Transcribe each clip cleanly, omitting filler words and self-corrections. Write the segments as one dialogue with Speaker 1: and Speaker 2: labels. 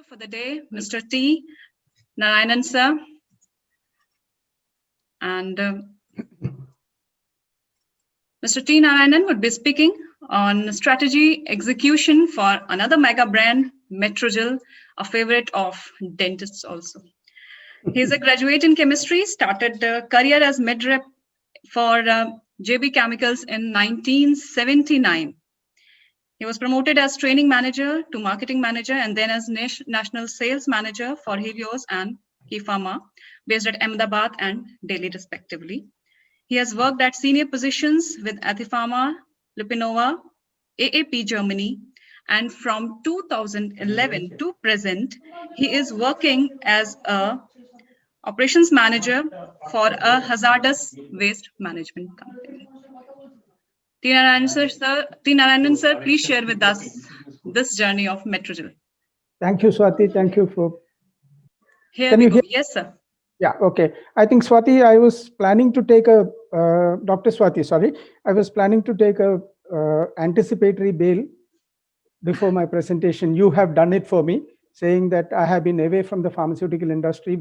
Speaker 1: for the day, Mr. T. Narayanan sir. And Mr. T. Narayanan would be speaking on strategy execution for another mega brand, Metrogyl, a favorite of dentists also. He is a graduate in chemistry, started career as mid-rep for JB Chemicals in 1979. He was promoted as training manager to marketing manager and then as national sales manager for Helios and Key Pharma, based at Ahmedabad and Delhi respectively. He has worked at senior positions with Athipharma, Lipinova, AAP Germany, and from 2011 to present, he is working as a operations manager for a hazardous waste management company. T. Narayanan sir, please share with us this journey of Metrogyl.
Speaker 2: Thank you, Swati. Thank you for.
Speaker 1: Here we go. Yes, sir.
Speaker 2: Yeah, okay. I think, Swati, I was planning to take a, Dr. Swati, sorry. I was planning to take a anticipatory bail before my presentation. You have done it for me, saying that I have been away from the pharmaceutical industry,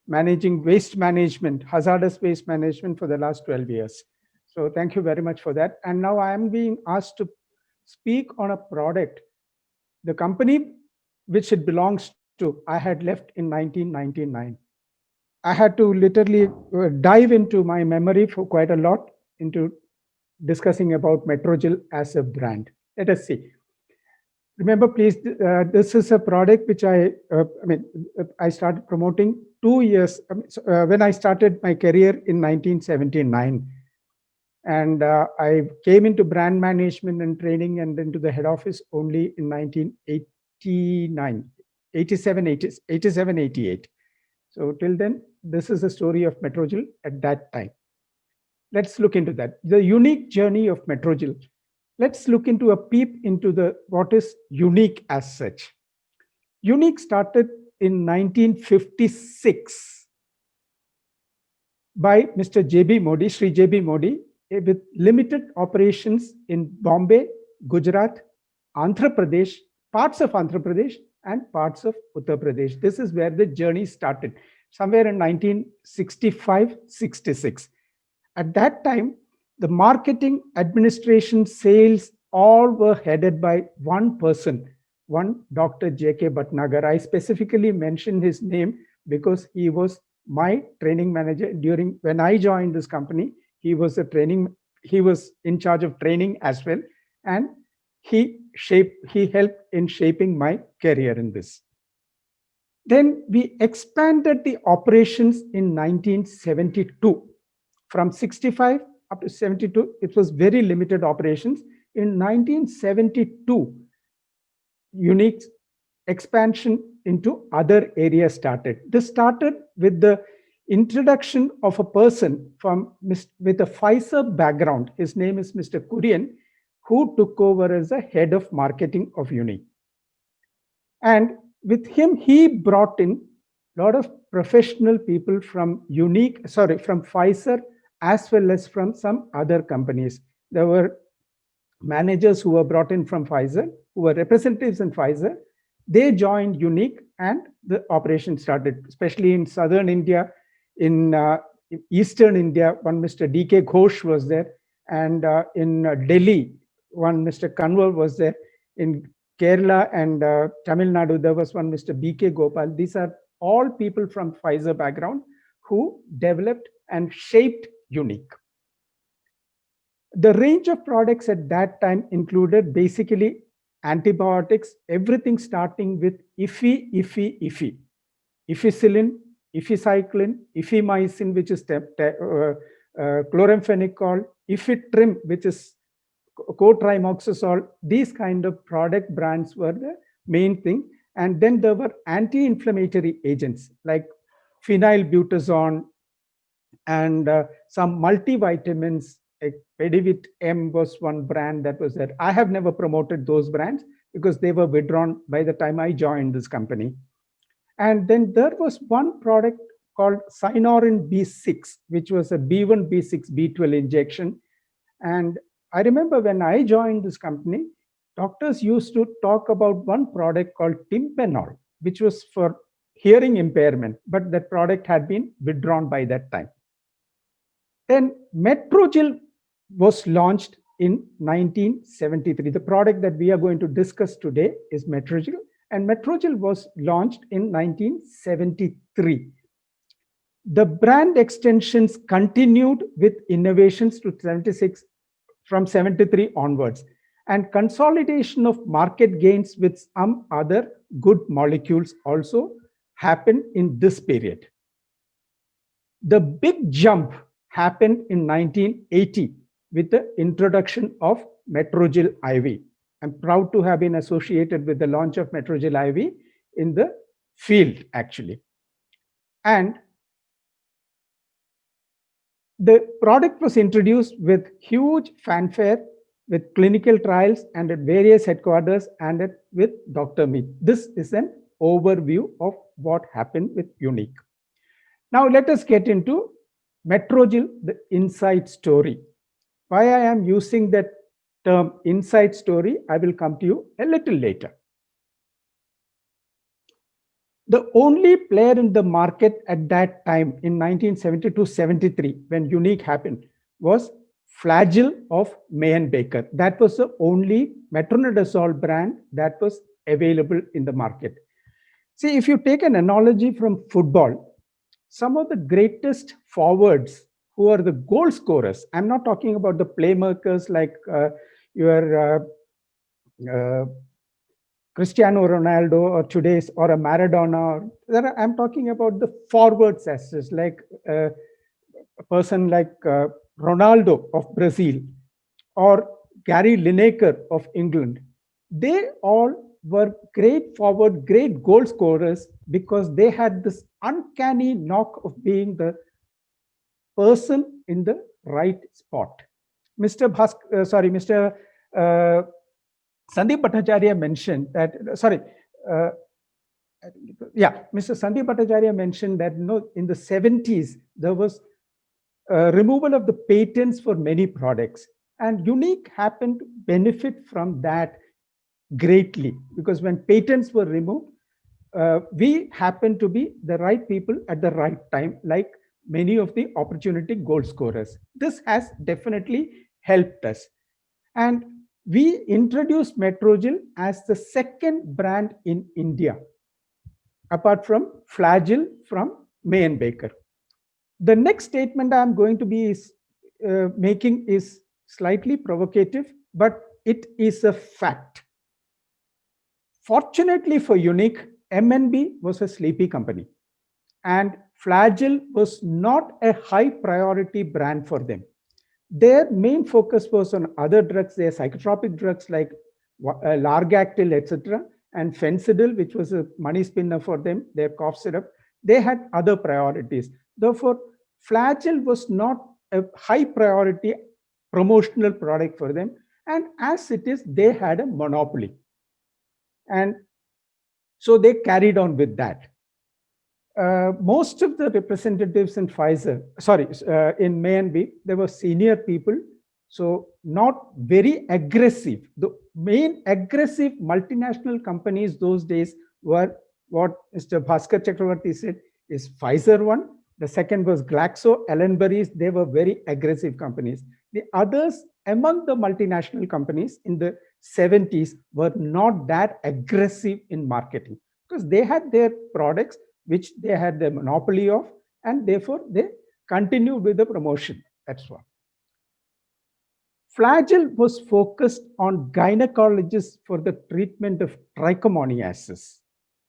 Speaker 2: managing waste management, hazardous waste management for the last 12 years. So thank you very much for that. And now I am being asked to speak on a product. The company which it belongs to, I had left in 1999. I had to literally dive into my memory for quite a lot into discussing about Metrogyl as a brand. Let us see. Remember, please, this is a product which I started promoting 2 years when I started my career in 1979. And I came into brand management and training and into the head office only in 1989, 87, 88. So till then, this is the story of Metrogyl at that time. Let's look into that. The unique journey of Metrogyl. Let's look into a peep into what is unique as such. Unique started in 1956 by Mr. J.B. Modi, Sri J.B. Modi, with limited operations in Bombay, Gujarat, Andhra Pradesh, parts of Andhra Pradesh, and parts of Uttar Pradesh. This is where the journey started, somewhere in 1965-66. At that time, the marketing, administration, sales, all were headed by one person, one Dr. J.K. Bhatnagar. I specifically mentioned his name because he was my training manager when I joined this company. He was in charge of training as well, and he helped in shaping my career in this. Then we expanded the operations in 1972. From 65 up to 72, it was very limited operations. In 1972, unique expansion into other areas started. This started with the introduction of a person with a Pfizer background. His name is Mr. Kurian, who took over as the head of marketing of Unique. And with him, he brought in a lot of professional people from Pfizer, as well as from some other companies. There were managers who were brought in from Pfizer, who were representatives in Pfizer. They joined Unique and the operation started, especially in southern India. In eastern India, one Mr. D.K. Ghosh was there. And in Delhi, one Mr. Kanwar was there. In Kerala and Tamil Nadu, there was one Mr. B.K. Gopal. These are all people from Pfizer background who developed and shaped Unique. The range of products at that time included basically antibiotics, everything starting with Ificillin, Ificycline, Ifimycin, which is chloramphenicol, Ifitrim, which is cotrimoxazole. These kind of product brands were the main thing. And then there were anti-inflammatory agents like phenylbutazone and some multivitamins. Like Pedivit M was one brand that was there. I have never promoted those brands because they were withdrawn by the time I joined this company. And then there was one product called Synorin B6, which was a B1, B6, B12 injection. And I remember when I joined this company, doctors used to talk about one product called Timpanol. which was for hearing impairment, but that product had been withdrawn by that time. Then Metrogyl was launched in 1973. The product that we are going to discuss today is Metrogyl, and Metrogyl was launched in 1973. The brand extensions continued with innovations to 76 from 73 onwards, and consolidation of market gains with some other good molecules also happened in this period. The big jump happened in 1980 with the introduction of Metrogyl IV. I'm proud to have been associated with the launch of Metrogyl IV in the field, actually. And the product was introduced with huge fanfare, with clinical trials and at various headquarters and with Dr. Mead. This is an overview of what happened with Unique. Now let us get into Metrogyl, the inside story. Why I am using that term inside story, I will come to you a little later. The only player in the market at that time in 1972-73, when Unique happened, was Flagyl of May & Baker. That was the only metronidazole brand that was available in the market. See, if you take an analogy from football, some of the greatest forwards who are the goal scorers, I'm not talking about the playmakers like your Cristiano Ronaldo or today's or a Maradona. I'm talking about the forwards as such, like a person like Ronaldo of Brazil or Gary Lineker of England. They all were great forward, great goal scorers because they had this uncanny knock of being the person in the right spot. Mr. Sandeep Bhattacharya mentioned that, Mr. Sandeep Bhattacharya mentioned that in the 70s, there was removal of the patents for many products. And Unique happened to benefit from that greatly because when patents were removed, we happened to be the right people at the right time, like many of the opportunity goal scorers. This has definitely helped us. And we introduced Metrogyl as the second brand in India, apart from Flagyl from May & Baker. The next statement I'm going to be making is slightly provocative, but it is a fact. Fortunately for Unique, M&B was a sleepy company, and Flagyl was not a high priority brand for them. Their main focus was on other drugs, their psychotropic drugs like Largactil, etc., and Fencidal, which was a money spinner for them, their cough syrup. They had other priorities. Therefore, Flagyl was not a high priority promotional product for them. And as it is, they had a monopoly. And so they carried on with that. Most of the representatives in in May&B, they were senior people, so not very aggressive. The main aggressive multinational companies those days were what Mr. Bhaskar Chakravarti said is Pfizer one. The second was Glaxo, Allenbury's. They were very aggressive companies. The others among the multinational companies in the 70s were not that aggressive in marketing because they had their products which they had the monopoly of, and therefore they continued with the promotion. That's what. Flagyl was focused on gynecologists for the treatment of trichomoniasis.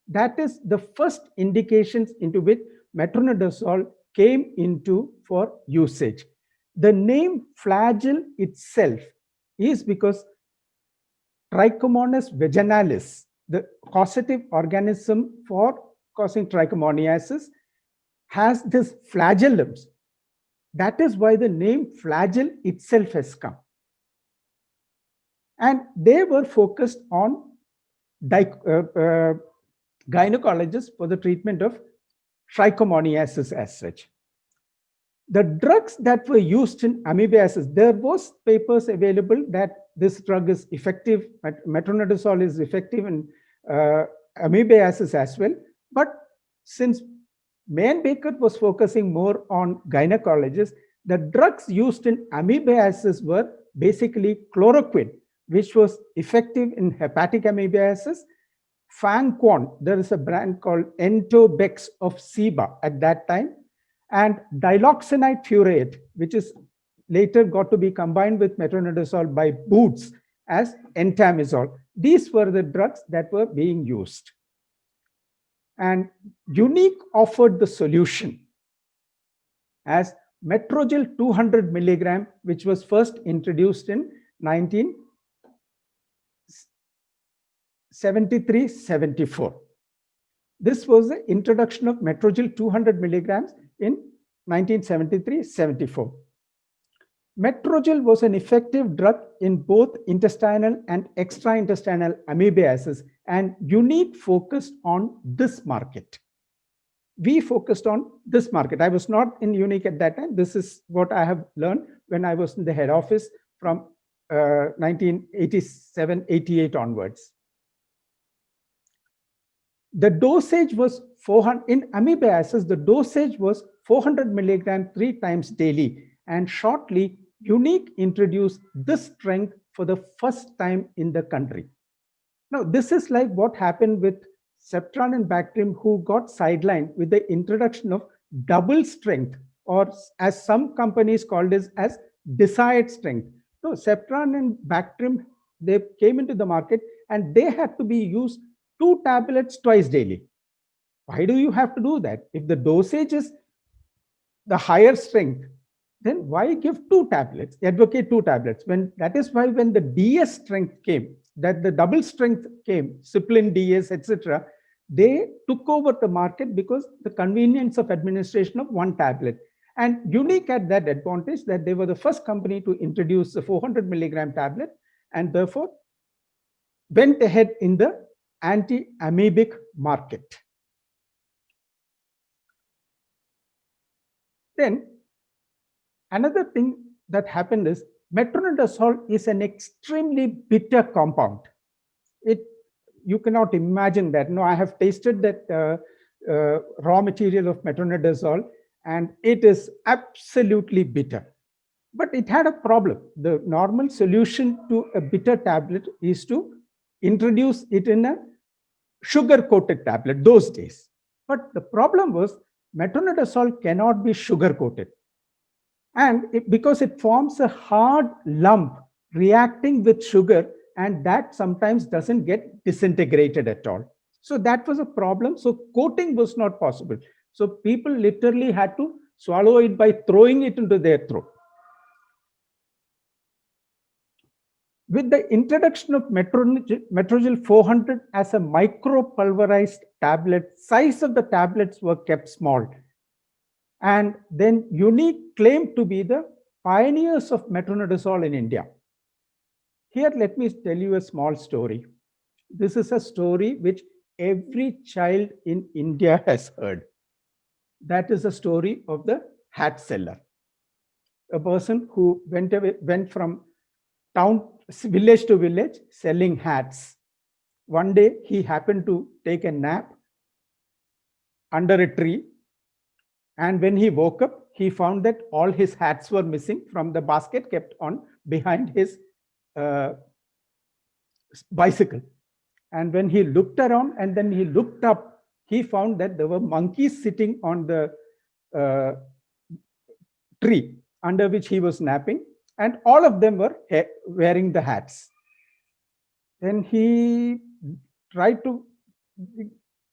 Speaker 2: That is the first indications into which metronidazole came into for usage. The name Flagyl itself is because Trichomonas vaginalis, the causative organism for causing trichomoniasis, has this flagellums. That is why the name Flagyl itself has come. And they were focused on gynecologists for the treatment of trichomoniasis as such. The drugs that were used in amoebiasis, there was papers available that this drug is effective, metronidazole is effective in amoebiasis as well. But since Mayen Baker was focusing more on gynecologists, the drugs used in amoebiasis were basically chloroquine, which was effective in hepatic amoebiasis. Fangquan, there is a brand called Entobex of Ciba at that time, and diloxanide furoate, which is later got to be combined with metronidazole by Boots as entamizole. These were the drugs that were being used. And Unique offered the solution as Metrogyl 200 milligram, which was first introduced in 1973-74. This was the introduction of Metrogyl 200 milligrams in 1973-74. Metrogyl was an effective drug in both intestinal and extraintestinal amoebiasis, and Unique focused on this market. We focused on this market. I was not in Unique at that time. This is what I have learned when I was in the head office from 1987-88 onwards. The dosage was 400 in amoebiasis. The dosage was 400 milligram 3 times daily, and shortly Unique introduced this strength for the first time in the country. Now, this is like what happened with Septran and Bactrim, who got sidelined with the introduction of double strength, or as some companies called it as desired strength. So Septran and Bactrim, they came into the market and they had to be used 2 tablets twice daily. Why do you have to do that? If the dosage is the higher strength, then why give 2 tablets, advocate 2 tablets? That is why when the DS strength came, that the double strength came, Cipline DS, etc., they took over the market because the convenience of administration of 1 tablet. And Unique had that advantage that they were the first company to introduce the 400 milligram tablet, and therefore went ahead in the anti-amoebic market. Then another thing that happened is metronidazole is an extremely bitter compound. You cannot imagine that. No, I have tasted that raw material of metronidazole, and it is absolutely bitter. But it had a problem. The normal solution to a bitter tablet is to introduce it in a sugar-coated tablet those days. But the problem was metronidazole cannot be sugar-coated. And because it forms a hard lump reacting with sugar, and that sometimes doesn't get disintegrated at all. So that was a problem. So coating was not possible. So people literally had to swallow it by throwing it into their throat. With the introduction of Metrogyl 400 as a micropulverized tablet, size of the tablets were kept small. And then Unique claimed to be the pioneers of metronidazole in India. Here, let me tell you a small story. This is a story which every child in India has heard. That is the story of the hat seller. A person who went from village to village selling hats. One day, he happened to take a nap under a tree. And when he woke up, he found that all his hats were missing from the basket kept on behind his bicycle. And when he looked around and then he looked up, he found that there were monkeys sitting on the tree under which he was napping, and all of them were wearing the hats. Then he tried to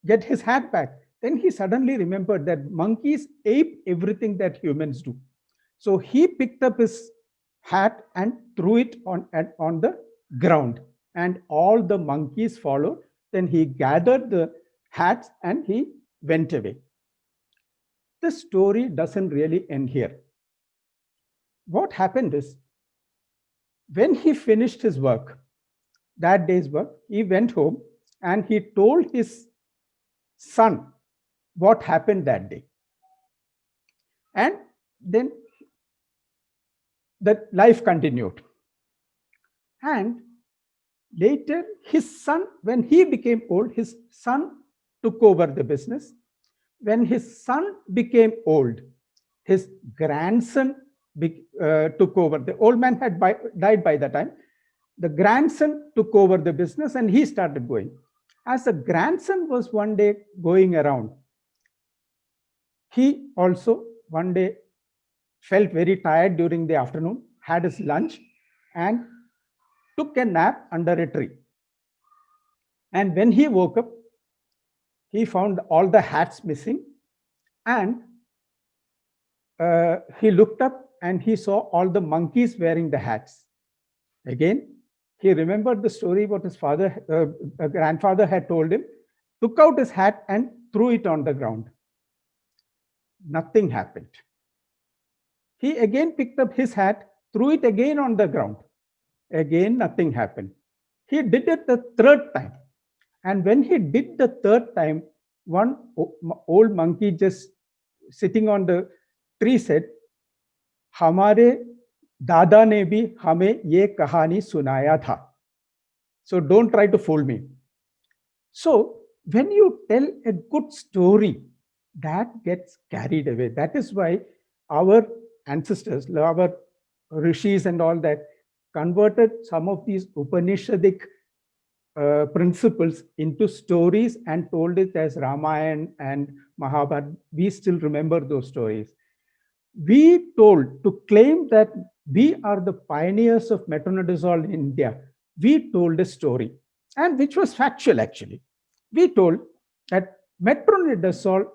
Speaker 2: get his hat back. Then he suddenly remembered that monkeys ape everything that humans do. So he picked up his hat and threw it on the ground, and all the monkeys followed. Then he gathered the hats and he went away. The story doesn't really end here. What happened is, when he finished his work, that day's work, he went home and he told his son what happened that day. And then the life continued. And Later, his son, when he became old, his son took over the business. When his son became old, his grandson took over. The old man had died by the time. The grandson took over the business and he started going. As the grandson was one day going around, he also one day felt very tired during the afternoon, had his lunch, and took a nap under a tree. And when he woke up, he found all the hats missing, and he looked up and he saw all the monkeys wearing the hats. Again, he remembered the story what his grandfather had told him, took out his hat and threw it on the ground. Nothing happened. He again picked up his hat, threw it again on the ground. Again, nothing happened. He did it the third time. And when he did the third time, one old monkey just sitting on the tree said, "Hamare Dada ne bhi hame ye kahani sunaya tha. So don't try to fool me." So when you tell a good story, that gets carried away. That is why our ancestors, our rishis and all that, converted some of these Upanishadic principles into stories and told it as Ramayana and Mahabharata. We still remember those stories. We told, to claim that we are the pioneers of metronidazole in India, we told a story, and which was factual actually. We told that metronidazole,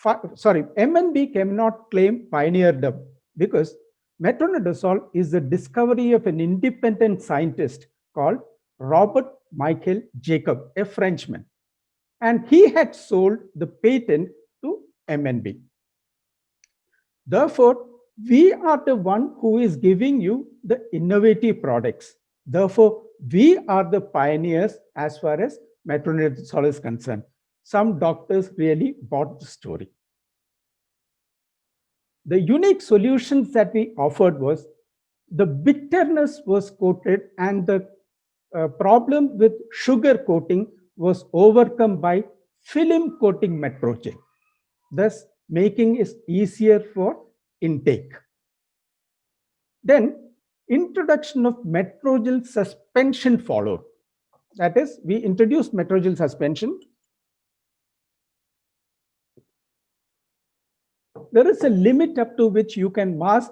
Speaker 2: MNB cannot claim pioneerdom because metronidazole is the discovery of an independent scientist called Robert Michael Jacob, a Frenchman. And he had sold the patent to MNB. Therefore, we are the one who is giving you the innovative products. Therefore, we are the pioneers as far as metronidazole is concerned. Some doctors really bought the story. The unique solutions that we offered was the bitterness was coated and the problem with sugar coating was overcome by film coating Metrogyl, thus making it easier for intake. Then introduction of Metrogyl suspension followed. That is, we introduced Metrogyl suspension. There is a limit up to which you can mask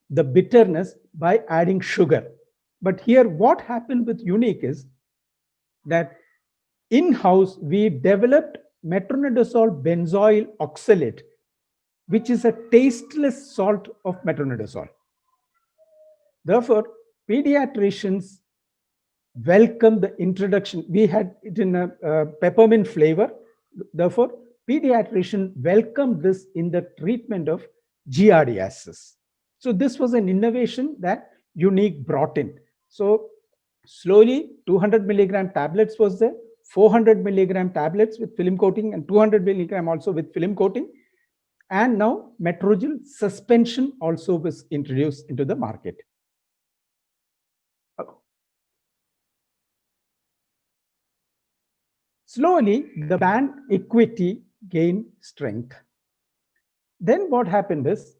Speaker 2: the bitterness by adding sugar. But here what happened with Unique is that in-house we developed metronidazole benzoyl oxalate, which is a tasteless salt of metronidazole. Therefore, pediatricians welcome the introduction. We had it in a peppermint flavor. Therefore, pediatricians welcomed this in the treatment of giardiasis. So this was an innovation that Unique brought in. So slowly 200 milligram tablets was there, 400 milligram tablets with film coating and 200 milligram also with film coating. And now Metrogyl suspension also was introduced into the market. Slowly, the brand equity gained strength. Then what happened is,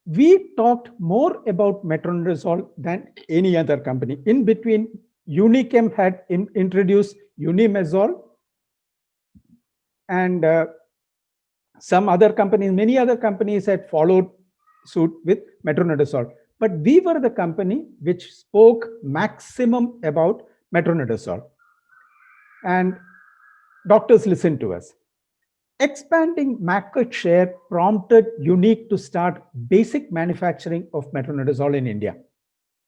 Speaker 2: we talked more about metronidazole than any other company. In between, Unichem had introduced Unimazole, and some other companies, many other companies had followed suit with metronidazole. But we were the company which spoke maximum about metronidazole. And doctors listened to us. Expanding market share prompted Unique to start basic manufacturing of metronidazole in India.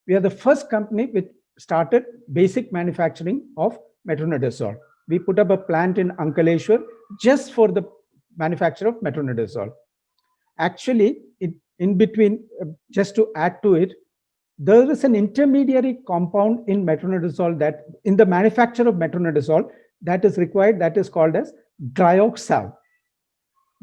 Speaker 2: We are the first company which started basic manufacturing of metronidazole. We put up a plant in Ankaleshwar just for the manufacture of metronidazole. Actually, in between, just to add to it, there is an intermediary compound in metronidazole that in the manufacture of metronidazole that is required, that is called as glyoxal.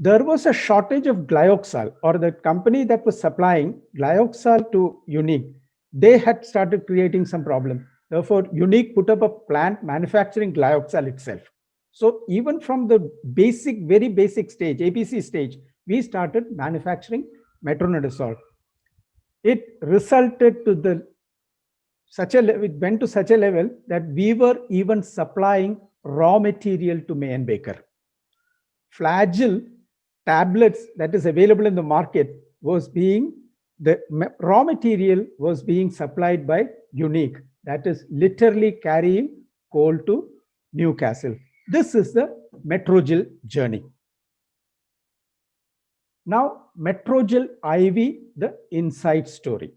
Speaker 2: There was a shortage of glyoxal, or the company that was supplying glyoxal to Unique, they had started creating some problem. Therefore, Unique put up a plant manufacturing glyoxal itself. So even from the basic, very basic stage, APC stage, we started manufacturing metronidazole. It resulted to the it went to such a level that we were even supplying raw material to May and Baker. Flagyl tablets that is available in the market was being, the raw material was being supplied by Unique, that is literally carrying coal to Newcastle. This is the Metrogyl journey. Now, Metrogyl IV, the inside story.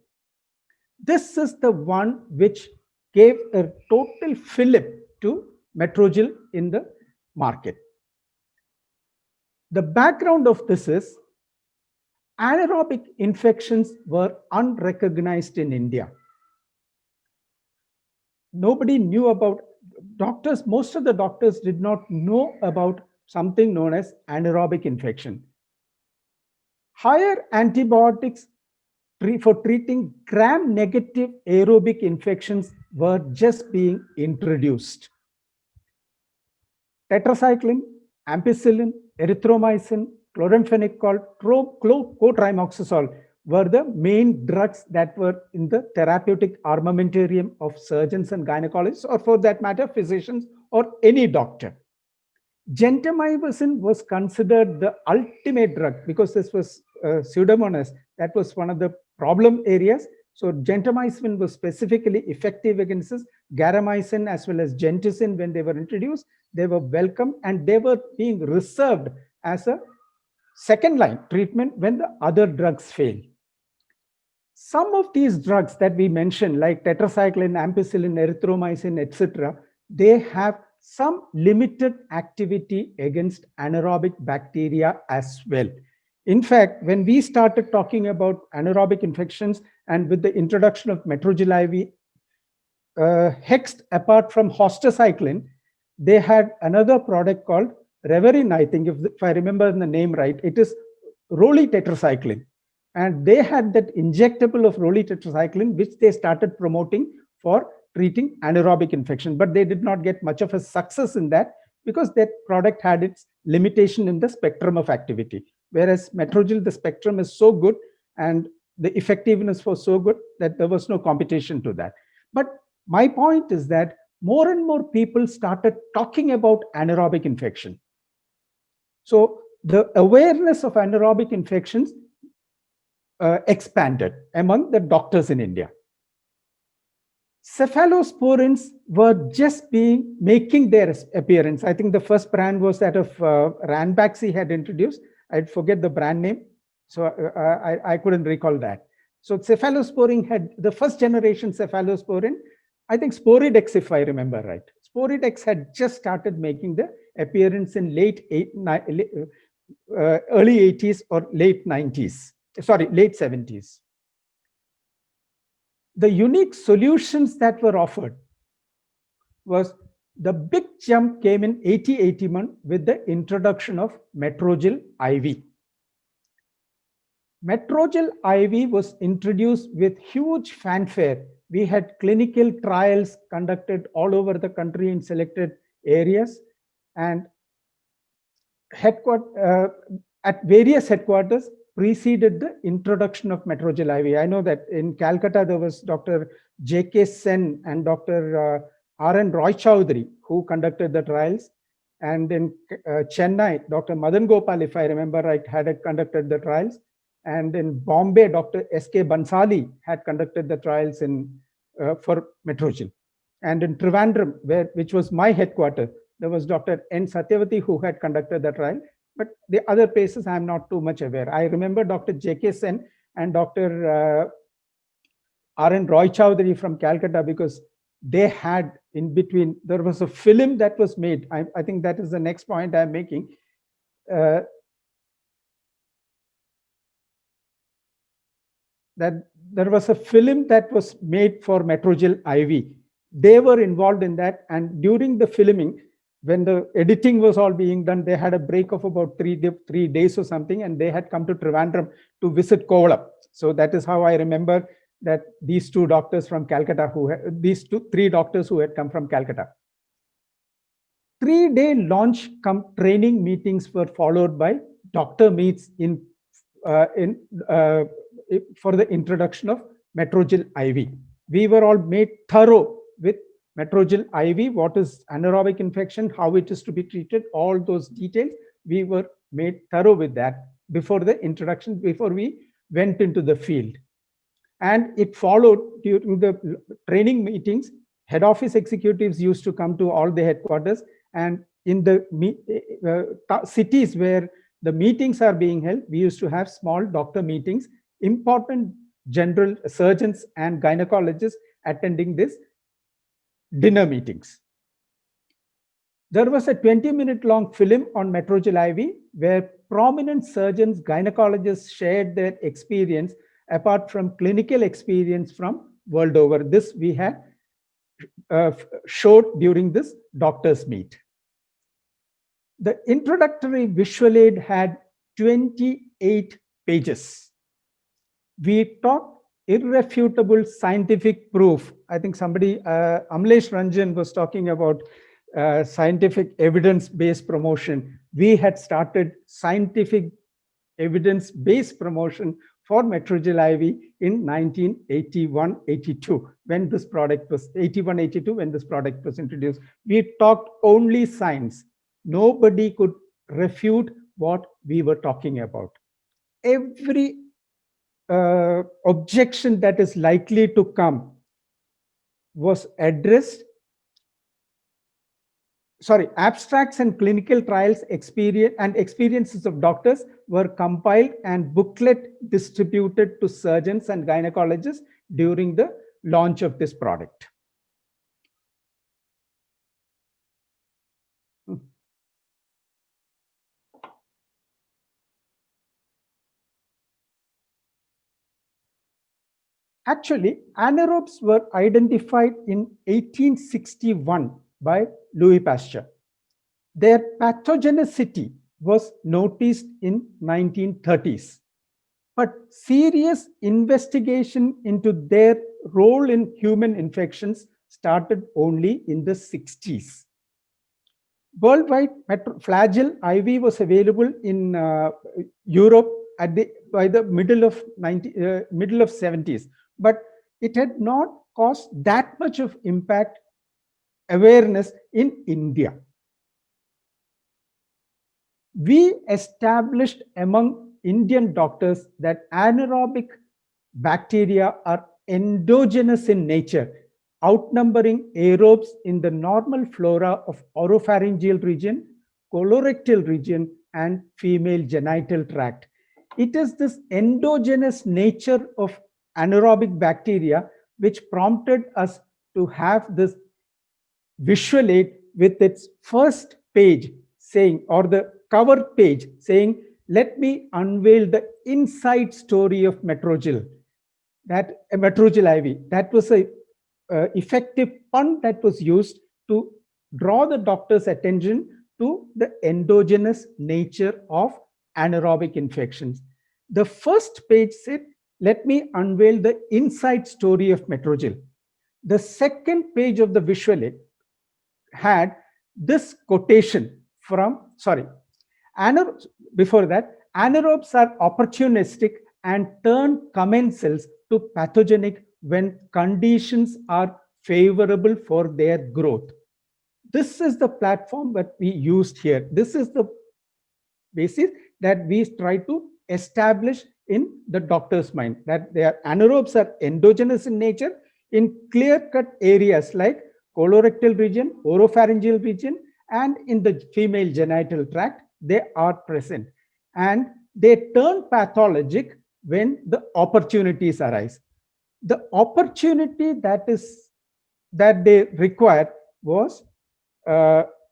Speaker 2: This is the one which gave a total fillip to Metrogyl in the market. The background of this is anaerobic infections were unrecognized in India. Nobody knew about, doctors, most of the doctors did not know about something known as anaerobic infection. Higher antibiotics for treating gram-negative aerobic infections were just being introduced. Tetracycline, ampicillin, erythromycin, chloramphenicol, cotrimoxazole were the main drugs that were in the therapeutic armamentarium of surgeons and gynecologists, or for that matter, physicians or any doctor. Gentamicin was considered the ultimate drug because this was Pseudomonas. That was one of the problem areas. So gentamicin was specifically effective against this. Garamicin as well as genticin, when they were introduced, they were welcome and they were being reserved as a second line treatment when the other drugs fail. Some of these drugs that we mentioned, like tetracycline, ampicillin, erythromycin, etc., they have some limited activity against anaerobic bacteria as well. In fact, when we started talking about anaerobic infections and with the introduction of Metrogyl IV, Hext, apart from hostacycline, they had another product called Reverin, I think, if I remember the name right. It is Rolly tetracycline. And they had that injectable of Rolly tetracycline, which they started promoting for treating anaerobic infection. But they did not get much of a success in that because that product had its limitation in the spectrum of activity. Whereas Metrogyl, the spectrum is so good and the effectiveness was so good that there was no competition to that. But my point is that more and more people started talking about anaerobic infection. So the awareness of anaerobic infections expanded among the doctors in India. Cephalosporins were just making their appearance. I think the first brand was that of Ranbaxy had introduced. I forget the brand name, so I couldn't recall that. So cephalosporin had the first generation cephalosporin. I think Sporidex, if I remember right. Sporidex had just started making the appearance in early 80s or late 90s. Sorry, late 70s. The unique solutions that were offered was the big jump came in 80-81 with the introduction of Metrogyl IV. Metrogyl IV was introduced with huge fanfare. We had clinical trials conducted all over the country in selected areas, and at various headquarters preceded the introduction of Metrogyl IV. I know that in Calcutta there was Dr. J.K. Sen and Dr. R.N. Roy Chowdhury who conducted the trials, and in Chennai, Dr. Madan Gopal, if I remember right, had conducted the trials, and in Bombay, Dr. S.K. Bansali had conducted the trials for Metrogyl. And in Trivandrum, which was my headquarters, there was Dr. N. Satyavati who had conducted the trial. But the other places, I'm not too much aware. I remember Dr. J.K. Sen and Dr. R.N. Roy Chowdhury from Calcutta, because they had in between, there was a film that was made. I think that is the next point I'm making. That there was a film that was made for Metrogyl IV. They were involved in that, and during the filming, when the editing was all being done, they had a break of about 3 days or something, and they had come to Trivandrum to visit Kovalam. So that is how I remember that these two doctors from Calcutta, three doctors who had come from Calcutta. 3-day launch come training meetings were followed by doctor meets for the introduction of Metrogyl IV. We were all made thorough with Metrogyl IV, what is anaerobic infection, how it is to be treated, all those details. We were made thorough with that before the introduction, before we went into the field. And it followed during the training meetings. Head office executives used to come to all the headquarters, and in the cities where the meetings are being held, we used to have small doctor meetings, important general surgeons and gynecologists attending this dinner meetings. There was a 20-minute long film on Metrogyl IV where prominent surgeons, gynecologists shared their experience apart from clinical experience from world over. This we had showed during this doctors meet. The introductory visual aid had 28 pages. We talked irrefutable scientific proof. I think somebody, Amlesh Ranjan, was talking about scientific evidence-based promotion. We had started scientific evidence-based promotion for Metrogyl IV in 1981-82 when this product was 81-82 when this product was introduced. We talked only science. Nobody could refute what we were talking about. Every objection that is likely to come was addressed. Abstracts and clinical trials experiences of doctors were compiled and booklet distributed to surgeons and gynecologists during the launch of this product. Actually, anaerobes were identified in 1861 by Louis Pasteur. Their pathogenicity was noticed in 1930s. But serious investigation into their role in human infections started only in the 60s. Worldwide, Flagyl IV was available in Europe by the middle of 70s, but it had not caused that much of impact awareness in India. We established among Indian doctors that anaerobic bacteria are endogenous in nature, outnumbering aerobes in the normal flora of oropharyngeal region, colorectal region, and female genital tract. It is this endogenous nature of anaerobic bacteria which prompted us to have this visual aid with its first page saying, or the cover page saying, let me unveil the inside story of Metrogyl, that Metrogyl IV. That was a effective pun that was used to draw the doctor's attention to the endogenous nature of anaerobic infections. The first page said, let me unveil the inside story of Metrogyl. The second page of the visual aid had this quotation from, before that, anaerobes are opportunistic and turn commensals to pathogenic when conditions are favorable for their growth. This is the platform that we used here. This is the basis that we try to establish in the doctor's mind, that their anaerobes are endogenous in nature in clear-cut areas like colorectal region, oropharyngeal region, and in the female genital tract, they are present. And they turn pathologic when the opportunities arise. The opportunity that they required was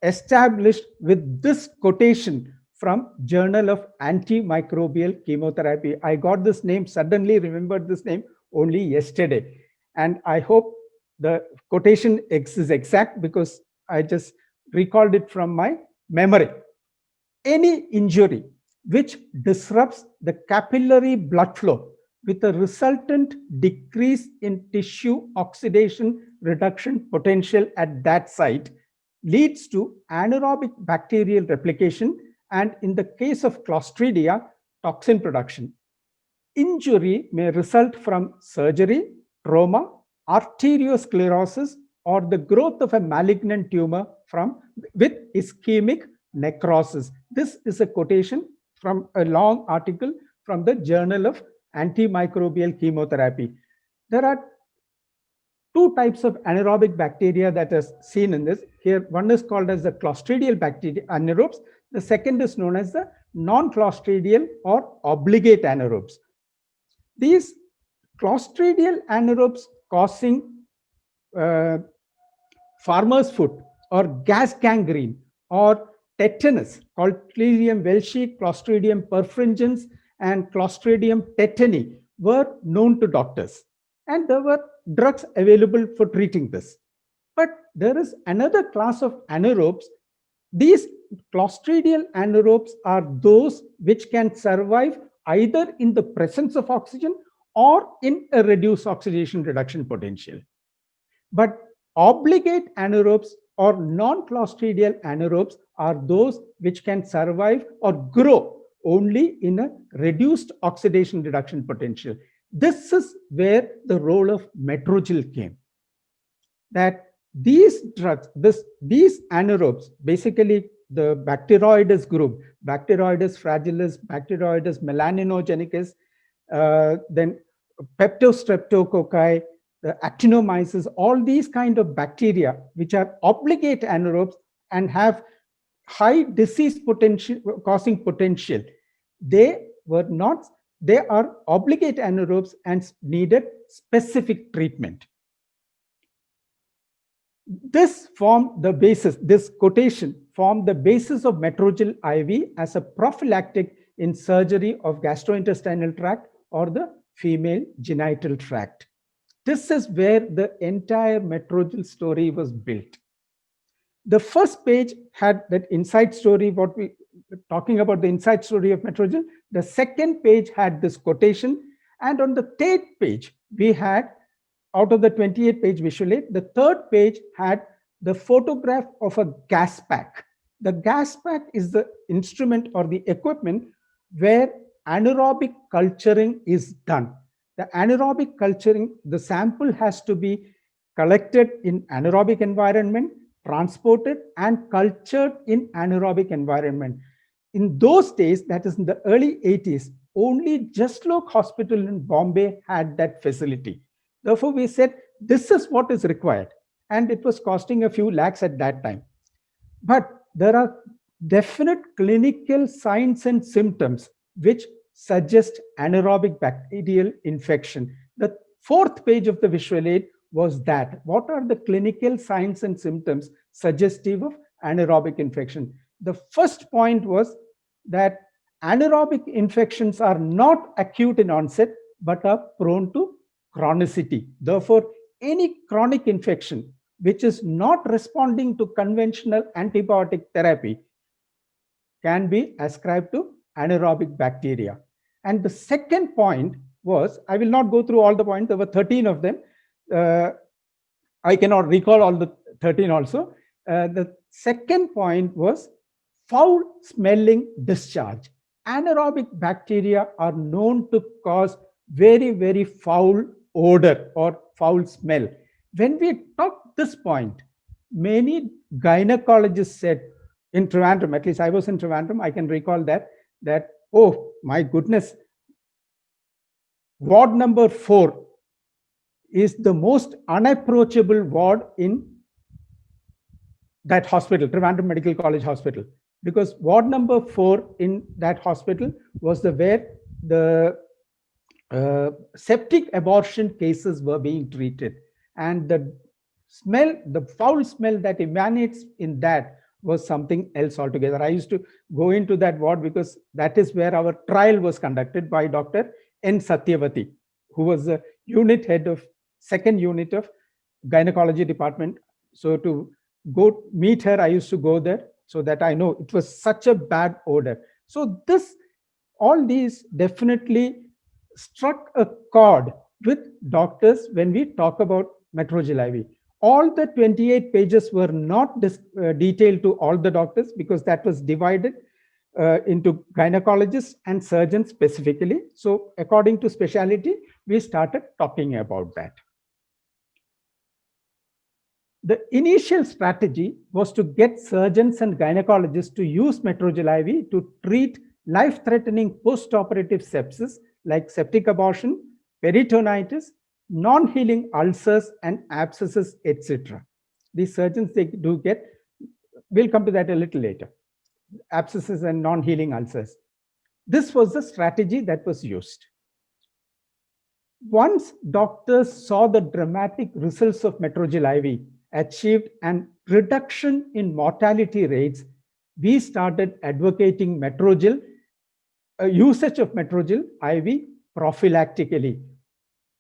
Speaker 2: established with this quotation from Journal of Antimicrobial Chemotherapy. I got this name, suddenly remembered this name only yesterday. And I hope the quotation is exact because I just recalled it from my memory. Any injury which disrupts the capillary blood flow with a resultant decrease in tissue oxidation reduction potential at that site, leads to anaerobic bacterial replication, and in the case of Clostridia, toxin production. Injury may result from surgery, trauma, arteriosclerosis, or the growth of a malignant tumor with ischemic necrosis. This is a quotation from a long article from the Journal of Antimicrobial Chemotherapy. There are two types of anaerobic bacteria that is seen in this. Here, one is called as the Clostridial bacteria anaerobes. The second is known as the non-Clostridial or obligate anaerobes. These Clostridial anaerobes causing farmer's foot or gas gangrene or tetanus, called Clostridium welshi, Clostridium perfringens, and Clostridium tetani, were known to doctors. And there were drugs available for treating this. But there is another class of anaerobes. These Clostridial anaerobes are those which can survive either in the presence of oxygen or in a reduced oxidation reduction potential. But obligate anaerobes or non-Clostridial anaerobes are those which can survive or grow only in a reduced oxidation reduction potential. This is where the role of Metrogyl came. That these drugs, these anaerobes, basically the Bacteroides group, Bacteroides fragilis, Bacteroides melaninogenicus, then Peptostreptococci, the actinomyces, all these kind of bacteria which are obligate anaerobes and have high disease potential, causing potential, they are obligate anaerobes and needed specific treatment. This formed the basis, this quotation formed the basis of Metrogyl IV as a prophylactic in surgery of gastrointestinal tract or the female genital tract. This is where the entire Metrogyl story was built. The first page had that inside story, what we talking about, the inside story of Metrogyl. The second page had this quotation, and on the third page we had, out of the 28-page visual aid, the third page had the photograph of a gas pack. The gas pack is the instrument or the equipment where anaerobic culturing is done. The anaerobic culturing, the sample has to be collected in anaerobic environment, transported and cultured in anaerobic environment. In those days, that is in the early 80s, only Jaslok Hospital in Bombay had that facility. Therefore, we said, this is what is required. And it was costing a few lakhs at that time. But there are definite clinical signs and symptoms which suggest anaerobic bacterial infection. The fourth page of the visual aid was that. What are the clinical signs and symptoms suggestive of anaerobic infection? The first point was that anaerobic infections are not acute in onset, but are prone to chronicity. Therefore, any chronic infection which is not responding to conventional antibiotic therapy can be ascribed to anaerobic bacteria. And the second point was, I will not go through all the points, there were 13 of them. I cannot recall all the 13 also. The second point was foul smelling discharge. Anaerobic bacteria are known to cause very, very foul odor or foul smell. When we talked this point, many gynecologists said in Trivandrum, at least I was in Trivandrum, I can recall that, oh my goodness, ward number 4 is the most unapproachable ward in that hospital, Trivandrum Medical College Hospital, because ward number 4 in that hospital was where the septic abortion cases were being treated, and the smell, the foul smell that emanates in that was something else altogether. I used to go into that ward because that is where our trial was conducted by Dr. N. Satyavati, who was the unit head of second unit of gynecology department. So to go meet her, I used to go there so that I know it was such a bad odor. So all these definitely struck a chord with doctors when we talk about Metrogyl IV. All the 28 pages were not detailed to all the doctors because that was divided into gynecologists and surgeons specifically. So according to specialty, we started talking about that. The initial strategy was to get surgeons and gynecologists to use Metrogyl IV to treat life-threatening post-operative sepsis like septic abortion, peritonitis, non-healing ulcers and abscesses, etc. These surgeons, they do get, we'll come to that a little later, abscesses and non-healing ulcers. This was the strategy that was used. Once doctors saw the dramatic results of Metrogyl IV achieved an reduction in mortality rates, we started advocating Metrogyl, usage of Metrogyl IV prophylactically.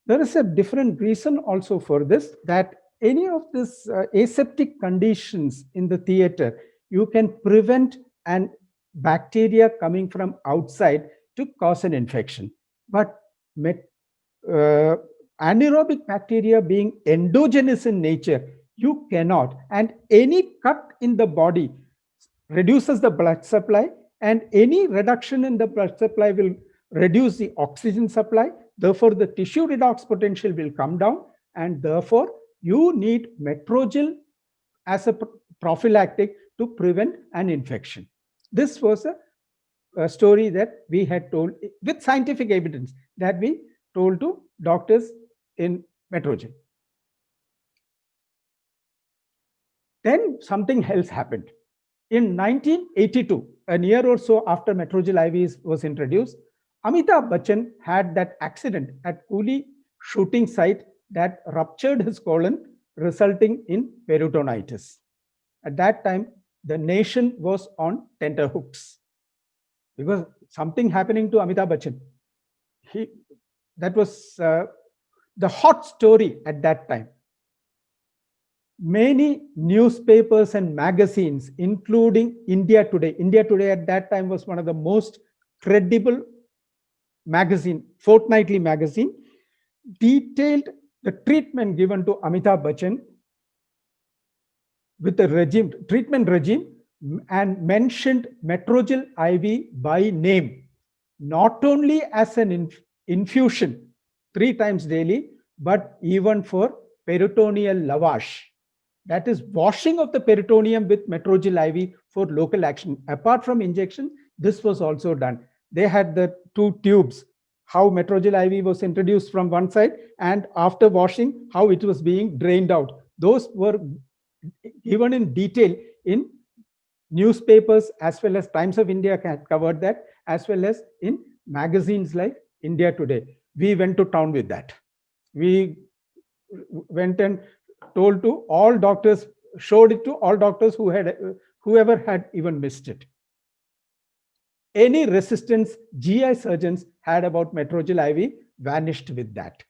Speaker 2: There is a different reason also for this, that any of these aseptic conditions in the theater, you can prevent an bacteria coming from outside to cause an infection. But anaerobic bacteria being endogenous in nature, you cannot. And any cut in the body reduces the blood supply, and any reduction in the blood supply will reduce the oxygen supply. Therefore, the tissue redox potential will come down, and therefore, you need Metrogyl as a prophylactic to prevent an infection. This was a story that we had told with scientific evidence that we told to doctors in Metrogyl. Then something else happened. In 1982, a year or so after Metrogyl IV was introduced, Amitabh Bachchan had that accident at Coolie shooting site that ruptured his colon, resulting in peritonitis. At that time, the nation was on tenterhooks because something happening to Amitabh Bachchan. That was the hot story at that time. Many newspapers and magazines, including India Today. India Today at that time was one of the most credible magazine, fortnightly magazine, detailed the treatment given to Amitabh Bachchan with the treatment regime, and mentioned Metrogyl IV by name, not only as an infusion 3 times daily, but even for peritoneal lavage. That is washing of the peritoneum with Metrogyl IV for local action. Apart from injection, this was also done. They had the 2 tubes, how Metrogyl IV was introduced from one side, and after washing, how it was being drained out. Those were given in detail in newspapers, as well as Times of India had covered that, as well as in magazines like India Today. We went to town with that. We went and told to all doctors, showed it to all doctors whoever had even missed it. Any resistance GI surgeons had about Metrogyl IV vanished with that.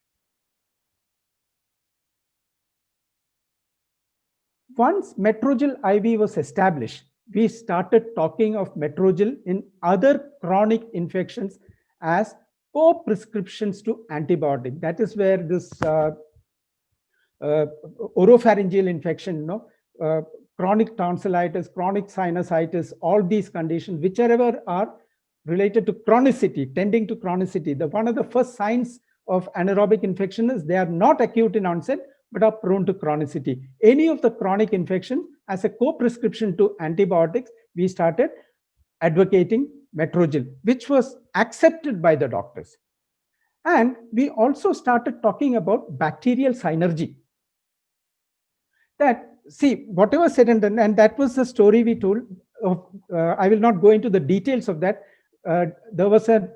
Speaker 2: Once Metrogyl IV was established, we started talking of Metrogyl in other chronic infections as co-prescriptions to antibiotic. That is where this oropharyngeal infection, chronic tonsillitis, chronic sinusitis, all these conditions, whichever are related to chronicity, tending to chronicity. One of the first signs of anaerobic infection is they are not acute in onset, but are prone to chronicity. Any of the chronic infection, as a co-prescription to antibiotics, we started advocating Metrogyl, which was accepted by the doctors. And we also started talking about bacterial synergy. That, see, whatever said and done, and that was the story we told. I will not go into the details of that. There was an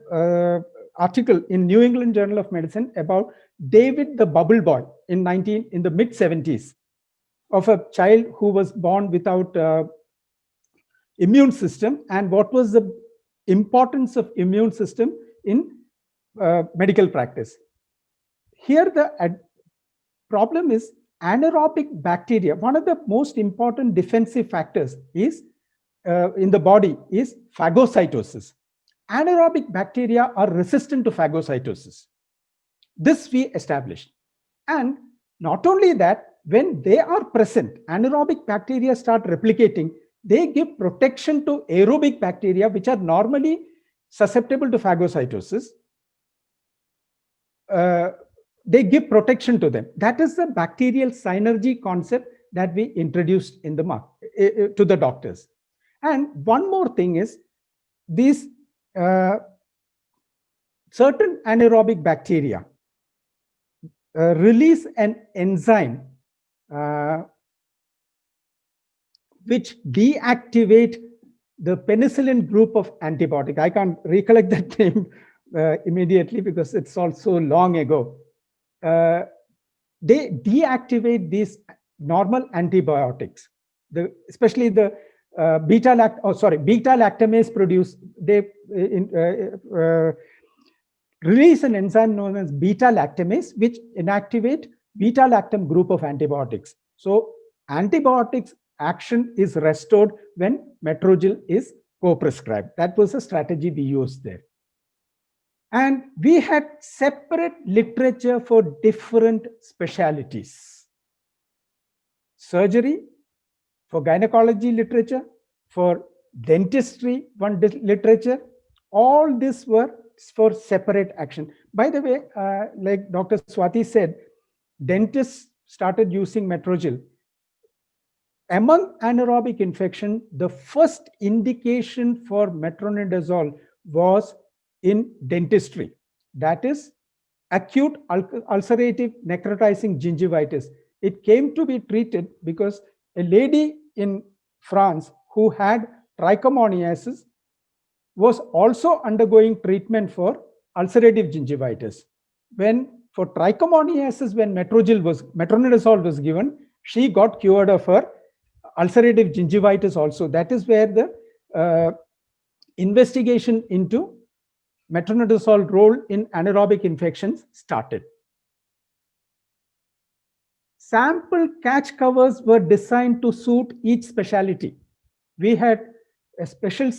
Speaker 2: article in New England Journal of Medicine about David the Bubble Boy in the mid-70s, of a child who was born without immune system, and what was the importance of immune system in medical practice. Here the problem is anaerobic bacteria. One of the most important defensive factors is in the body is phagocytosis. anaerobic bacteria are resistant to phagocytosis. This we established. And not only that, when they are present, anaerobic bacteria start replicating, they give protection to aerobic bacteria, which are normally susceptible to phagocytosis. They give protection to them. That is the bacterial synergy concept that we introduced in the market to the doctors. And one more thing is, these certain anaerobic bacteria release an enzyme which deactivate the penicillin group of antibiotic. I can't recollect that name immediately because it's all so long ago. They deactivate these normal antibiotics, especially the beta lactamase produce. They release an enzyme known as beta lactamase, which inactivate beta lactam group of antibiotics. So antibiotics action is restored when Metrogyl is co-prescribed. That was a strategy we used there. And we had separate literature for different specialties. Surgery, for gynecology literature, for dentistry, one literature, all this were for separate action. By the way, like Dr. Swati said, dentists started using Metrogyl. Among anaerobic infection, the first indication for metronidazole was in dentistry. That is acute ulcerative necrotizing gingivitis. It came to be treated because a lady in France who had trichomoniasis was also undergoing treatment for ulcerative gingivitis. For trichomoniasis, when metronidazole was given, she got cured of her ulcerative gingivitis also. That is where the investigation into metronidazole role in anaerobic infections started. Sample catch covers were designed to suit each specialty. We had a special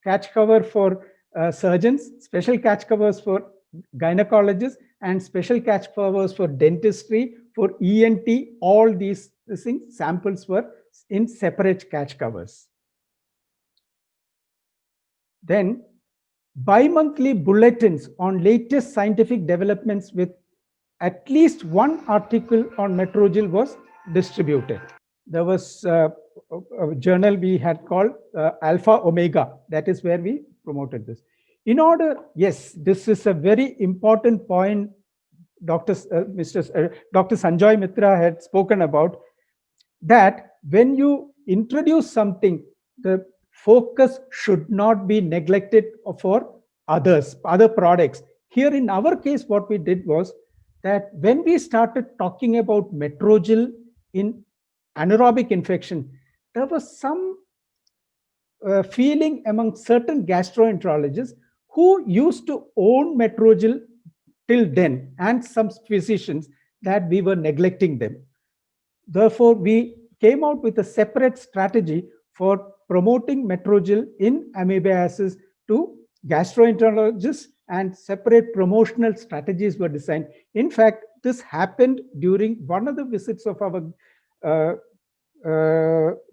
Speaker 2: catch cover for surgeons, special catch covers for gynecologists, and special catch covers for dentistry, for ENT. All these things, samples were in separate catch covers. Then bi-monthly bulletins on latest scientific developments with at least one article on Metrogyl was distributed. There was a journal we had called Alpha Omega. That is where we promoted this. Yes, this is a very important point Dr. Sanjoy Mitra had spoken about, that when you introduce something, the focus should not be neglected for other products. Here in our case, what we did was that when we started talking about Metrogyl in anaerobic infection, there was some feeling among certain gastroenterologists who used to own Metrogyl till then, and some physicians, that we were neglecting them. Therefore, we came out with a separate strategy for promoting Metrogyl in amoebiasis to gastroenterologists, and separate promotional strategies were designed. In fact, this happened during one of the visits of our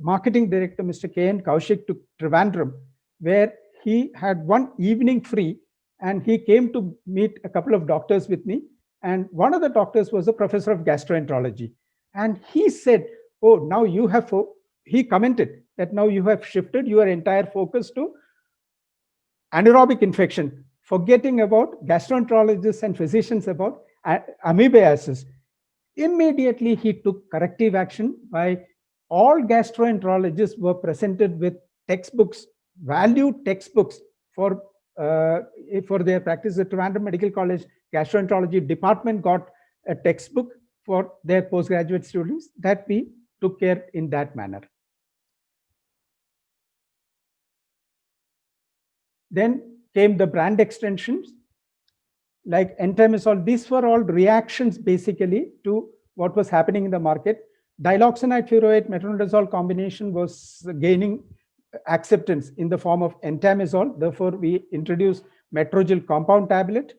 Speaker 2: marketing director, Mr. K.N. Kaushik, to Trivandrum, where he had one evening free, and he came to meet a couple of doctors with me. And one of the doctors was a professor of gastroenterology. And he said, oh, now you have, he commented that now you have shifted your entire focus to anaerobic infection, forgetting about gastroenterologists and physicians about amoebiasis. Immediately, he took corrective action by all gastroenterologists were presented with textbooks, valued textbooks for their practice. The Trivandrum Medical College Gastroenterology Department got a textbook for their postgraduate students that we took care in that manner. Then came the brand extensions like entimosol. These were all reactions basically to what was happening in the market. Diloxanate furoate metronidazole combination was gaining acceptance in the form of entamizole. Therefore, we introduced Metrogyl compound tablet.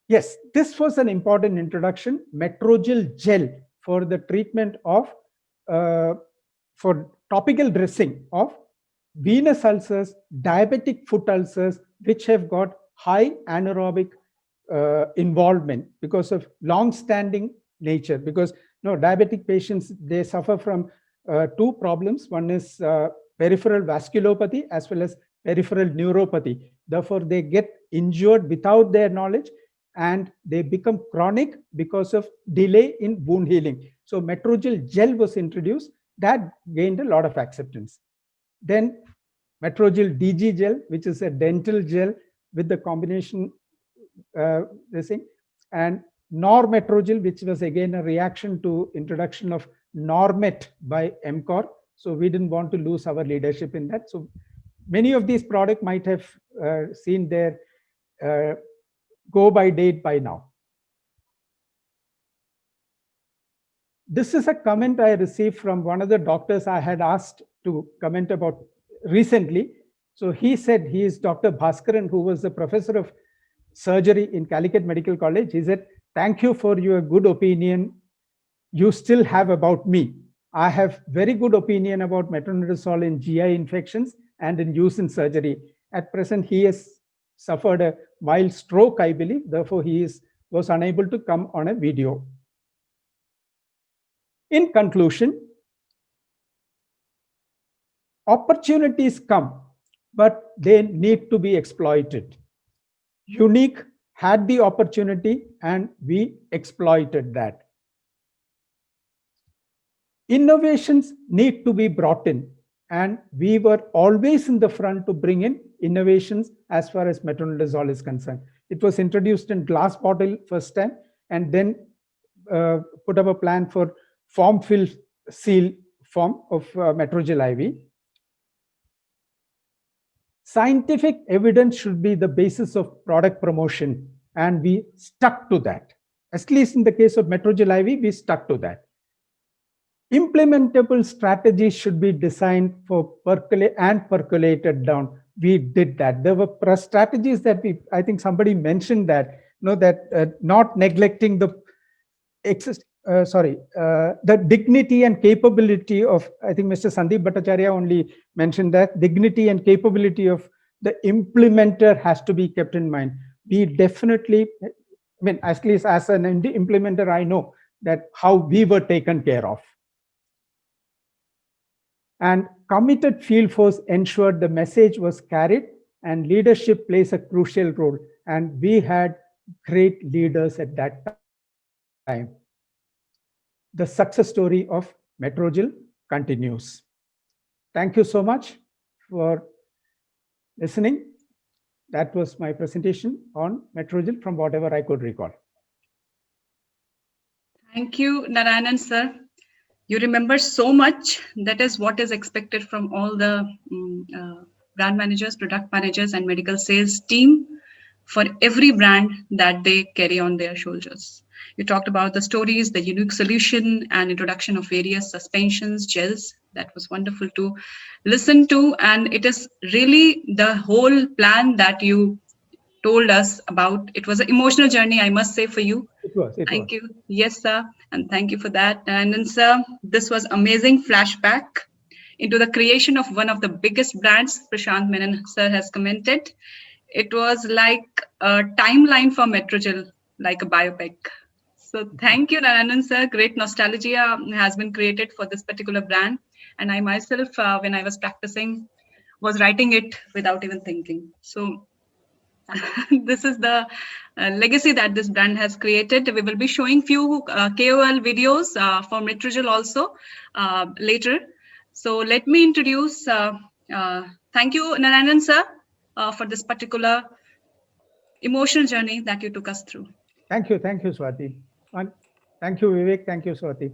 Speaker 2: Yes, this was an important introduction. Metrogyl gel for the treatment of, for topical dressing of venous ulcers, diabetic foot ulcers, which have got high anaerobic involvement because of long-standing nature. Because diabetic patients, they suffer from two problems. One is peripheral vasculopathy as well as peripheral neuropathy. Therefore, they get injured without their knowledge, and they become chronic because of delay in wound healing. So Metrogyl gel was introduced, that gained a lot of acceptance. Then Metrogyl DG gel, which is a dental gel with the combination this thing, and Normetrogyl, which was again a reaction to introduction of Normet by MCOR. So we didn't want to lose our leadership in that. So many of these products might have seen their go by date by now. This is a comment I received from one of the doctors I had asked to comment about recently. So he said, he is Dr. Bhaskaran, who was the professor of surgery in Calicut Medical College. He said, "Thank you for your good opinion you still have about me. I have very good opinion about metronidazole in GI infections and in use in surgery. At present, he has suffered a mild stroke, I believe. Therefore, he was unable to come on a video." In conclusion, opportunities come, but they need to be exploited. Unique had the opportunity and we exploited that. Innovations need to be brought in, and we were always in the front to bring in innovations as far as metronidazole is concerned. It was introduced in glass bottle first time, and then put up a plan for form fill seal form of Metrogyl IV. Scientific evidence should be the basis of product promotion, and we stuck to that. At least in the case of Metrogyl IV, we stuck to that. Implementable strategies should be designed for percolated down. We did that. There were strategies that I think somebody mentioned that, not neglecting the the dignity and capability of, I think Mr. Sandeep Bhattacharya only mentioned that dignity and capability of the implementer has to be kept in mind. We definitely, at least as an implementer, I know that how we were taken care of. And committed field force ensured the message was carried, and leadership plays a crucial role. And we had great leaders at that time. The success story of Metrogyl continues. Thank you so much for listening. That was my presentation on Metrogyl from whatever I could recall.
Speaker 1: Thank you, Narayanan sir. You remember so much. That is what is expected from all the brand managers, product managers, and medical sales team for every brand that they carry on their shoulders. You talked about the stories, the unique solution, and introduction of various suspensions, gels. That was wonderful to listen to. And it is really the whole plan that you told us about. It was an emotional journey, I must say, for you.
Speaker 2: It was.
Speaker 1: Thank you. Yes, sir. And thank you for that. And then, sir, this was amazing flashback into the creation of one of the biggest brands. Prashant Menon, sir, has commented. It was like a timeline for Metrogyl, like a biopic. So thank you, Narayanan sir. Great nostalgia has been created for this particular brand. And I myself, when I was practicing, was writing it without even thinking. So this is the legacy that this brand has created. We will be showing few KOL videos for Metrogyl also later. So let me introduce, thank you, Narayanan sir, for this particular emotional journey that you took us through.
Speaker 2: Thank you, Swati. And thank you, Vivek. Thank you, Swati.